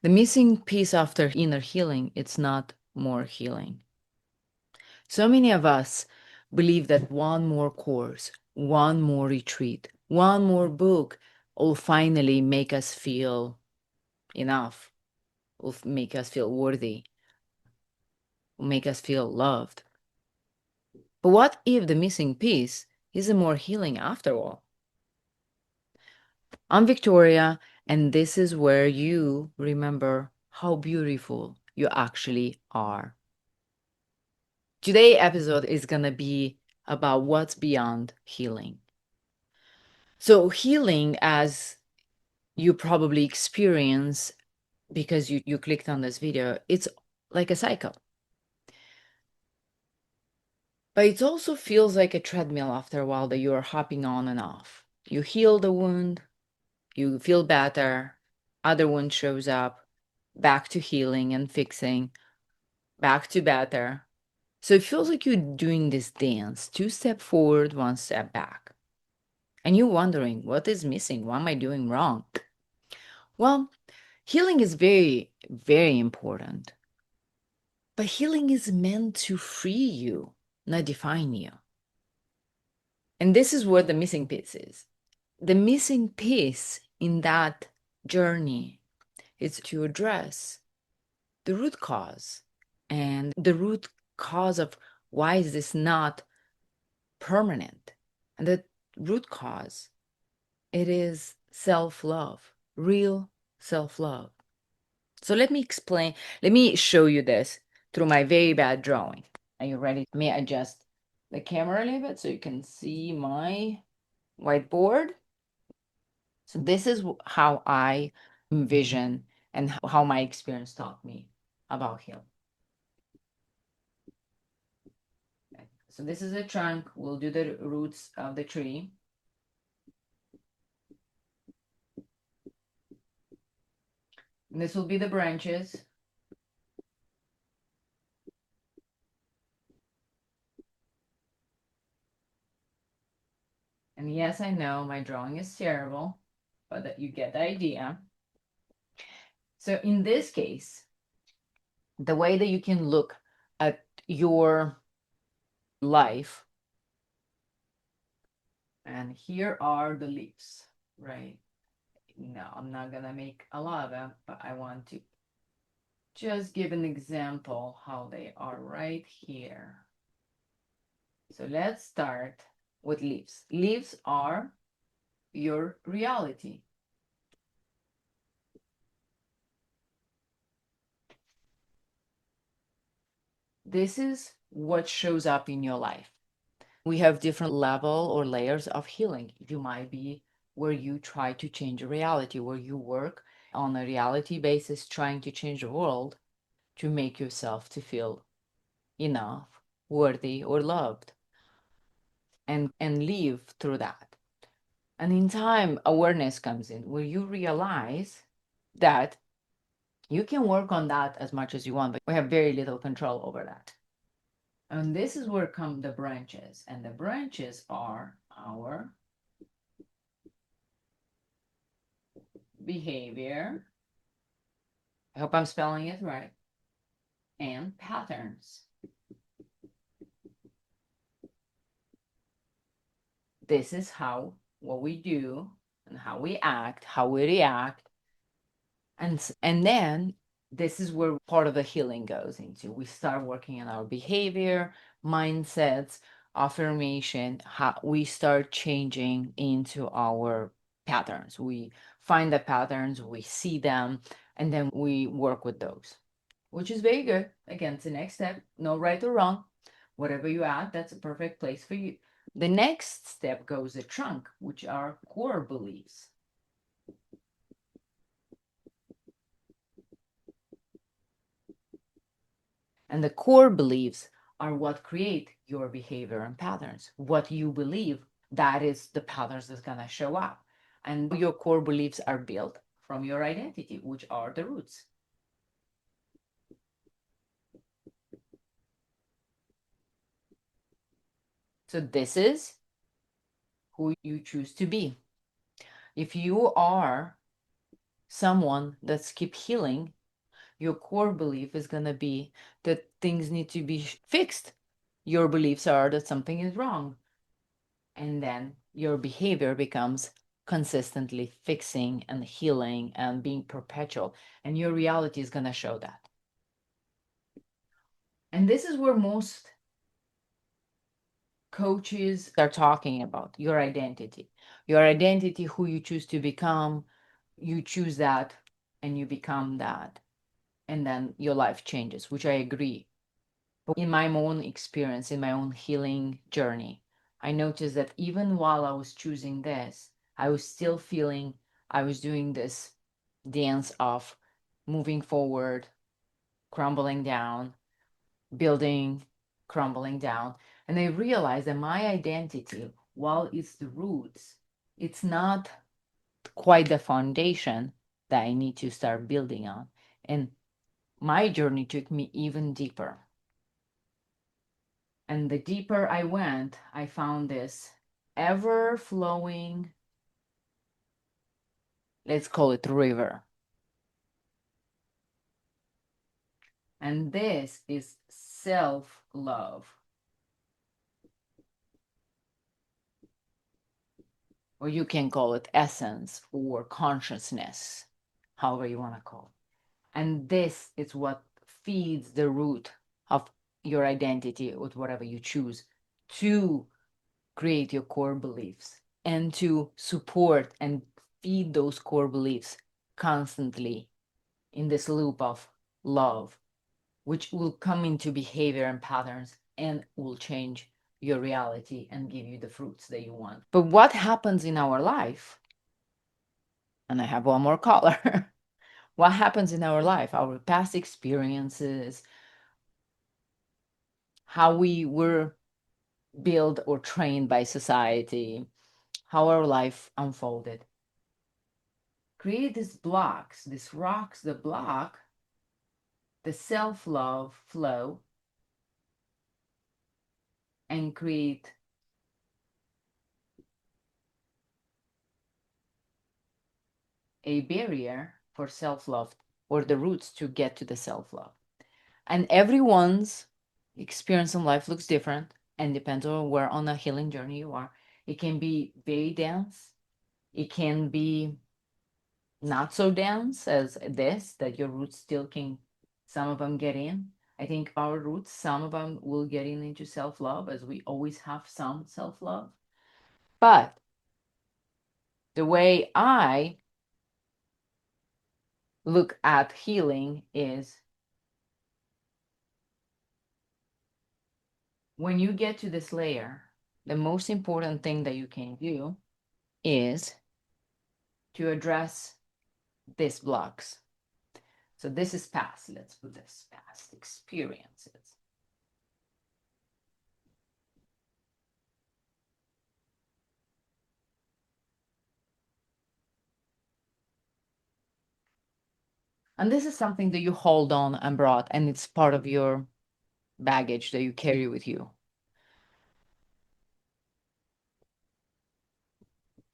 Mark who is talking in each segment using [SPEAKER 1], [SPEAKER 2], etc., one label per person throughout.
[SPEAKER 1] The missing piece after inner healing, it's not more healing. So many of us believe that one more course, one more retreat, one more book will finally make us feel enough, will make us feel worthy, will make us feel loved. But what if the missing piece isn't more healing after all? I'm Victoria, and this is where you remember how beautiful you actually are. Today's episode is going to be about what's beyond healing. So, healing, as you probably experience because you clicked on this video, it's like a cycle. But it also feels like a treadmill after a while that you are hopping on and off. You heal the wound, you feel better, other wound shows up, back to healing and fixing, back to better. So it feels like you're doing this dance, 2 step forward, 1 step back. And you're wondering, what is missing? What am I doing wrong? Well, healing is very, very important. But healing is meant to free you, not define you. And this is where the missing piece is. The missing piece in that journey is to address the root cause. And the root cause of why is this not permanent? And the root cause, it is self-love, real self-love. So let me show you this through my very bad drawing. Are you ready? May I adjust the camera a little bit so you can see my whiteboard? So this is how I envision and how my experience taught me about healing. Okay. So this is a trunk. We'll do the roots of the tree. And this will be the branches. And yes, I know my drawing is terrible, but that you get the idea. So in this case, the way that you can look at your life, and here are the leaves, right? No, I'm not gonna make a lot of them, but I want to just give an example how they are right here. So let's start with leaves. Leaves are your reality. This is what shows up in your life. We have different level or layers of healing. You might be where you try to change a reality, where you work on a reality basis, trying to change the world to make yourself to feel enough, worthy, or loved, and live through that. And in time, awareness comes in where you realize that you can work on that as much as you want, but we have very little control over that. And this is where come the branches. And the branches are our behavior. I hope I'm spelling it right. And patterns. This is how what we do and how we act, how we react. And then this is where part of the healing goes into. We start working on our behavior, mindsets, affirmation, how we start changing into our patterns. We find the patterns, we see them, and then we work with those, which is very good. Again, it's the next step. No right or wrong. Whatever you add, that's a perfect place for you. The next step goes the trunk, which are core beliefs. And the core beliefs are what create your behavior and patterns. What you believe, that is the patterns that's going to show up. And your core beliefs are built from your identity, which are the roots. So this is who you choose to be. If you are someone that's keep healing, your core belief is going to be that things need to be fixed. Your beliefs are that something is wrong. And then your behavior becomes consistently fixing and healing and being perpetual. And your reality is going to show that. And this is where most coaches are talking about your identity. Your identity, who you choose to become, you choose that and you become that. And then your life changes, which I agree. But in my own experience, in my own healing journey, I noticed that even while I was choosing this, I was still feeling I was doing this dance of moving forward, crumbling down, building, crumbling down. And I realized that my identity, while it's the roots, it's not quite the foundation that I need to start building on. And my journey took me even deeper. And the deeper I went, I found this ever flowing, let's call it river. And this is self love, or you can call it essence or consciousness, however you want to call it. And this is what feeds the root of your identity with whatever you choose to create your core beliefs and to support and feed those core beliefs constantly in this loop of love, which will come into behavior and patterns and will change your reality and give you the fruits that you want. But what happens in our life, and I have one more caller, what happens in our life, our past experiences, how we were built or trained by society, how our life unfolded, create these blocks, these rocks that block the self-love flow and create a barrier for self-love or the roots to get to the self-love. And everyone's experience in life looks different and depends on where on a healing journey you are. It can be very dense. It can be not so dense as this, that your roots still can, some of them get in. I think our roots, some of them will get in into self-love, as we always have some self-love. But the way I look at healing is when you get to this layer, the most important thing that you can do is to address these blocks. So this is past, let's put this past experiences. And this is something that you hold on and brought, and it's part of your baggage that you carry with you.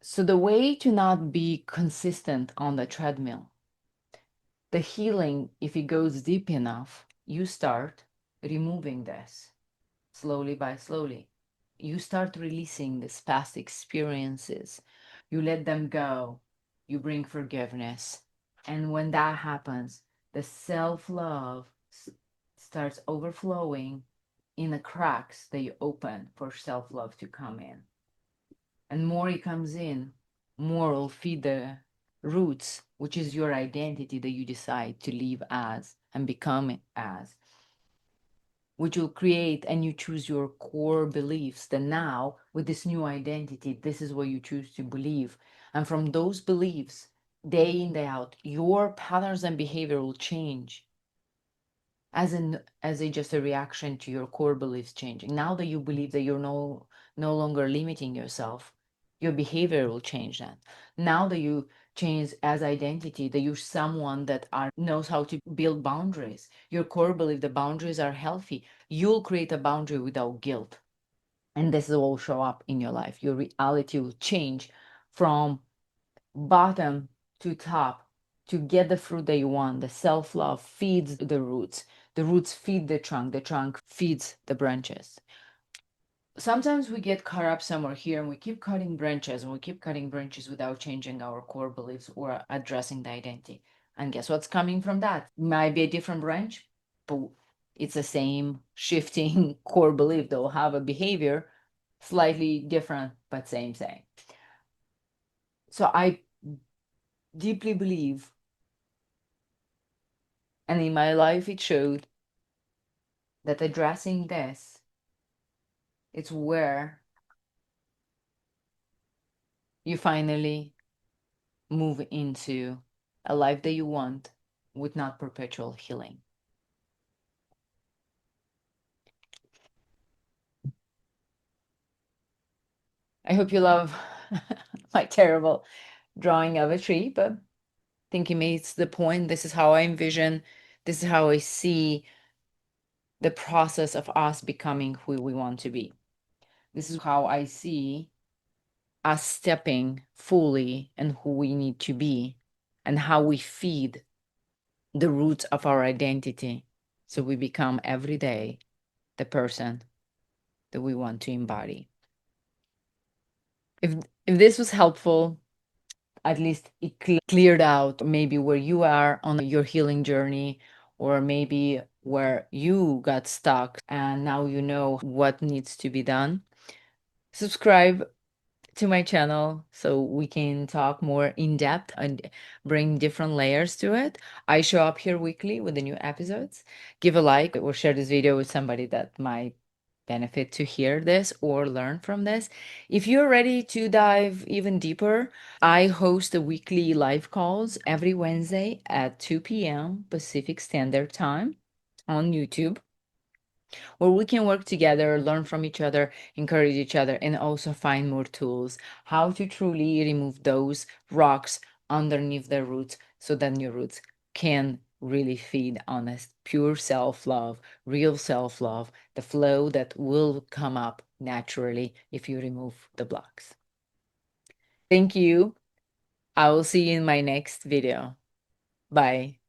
[SPEAKER 1] So the way to not be consistent on the treadmill, the healing, if it goes deep enough, you start removing this slowly by slowly. You start releasing these past experiences. You let them go. You bring forgiveness. And when that happens, the self-love starts overflowing in the cracks that you open for self-love to come in. And more it comes in, more will feed the roots, which is your identity that you decide to live as and become as, which will create, and you choose your core beliefs. That now, with this new identity, this is what you choose to believe. And from those beliefs, day in, day out, your patterns and behavior will change as a just a reaction to your core beliefs changing. Now that you believe that you're no longer limiting yourself, your behavior will change. That now that you change as identity, that you're someone that knows how to build boundaries, your core belief the boundaries are healthy, you'll create a boundary without guilt. And this will show up in your life. Your reality will change from bottom to top to get the fruit that you want. The self-love feeds the roots feed the trunk feeds the branches. Sometimes we get caught up somewhere here and we keep cutting branches and we keep cutting branches without changing our core beliefs or addressing the identity. And guess what's coming from that? Might be a different branch, but it's the same shifting core belief that will have a behavior slightly different, but same. So I deeply believe, and in my life it showed, that addressing this, it's where you finally move into a life that you want with not perpetual healing. I hope you love my terrible drawing of a tree, but I think it makes the point. This is how I envision, this is how I see the process of us becoming who we want to be. This is how I see us stepping fully in who we need to be and how we feed the roots of our identity so we become every day the person that we want to embody. If this was helpful, at least it cleared out maybe where you are on your healing journey, or maybe where you got stuck and now you know what needs to be done. Subscribe to my channel so we can talk more in depth and bring different layers to it. I show up here weekly with the new episodes. Give a like or share this video with somebody that might benefit to hear this or learn from this. If you're ready to dive even deeper, I host the weekly live calls every Wednesday at 2 p.m. Pacific Standard Time on YouTube, where we can work together, learn from each other, encourage each other, and also find more tools how to truly remove those rocks underneath the roots so that your roots can really feed on a pure self-love, real self-love, the flow that will come up naturally if you remove the blocks. Thank you. I will see you in my next video. Bye.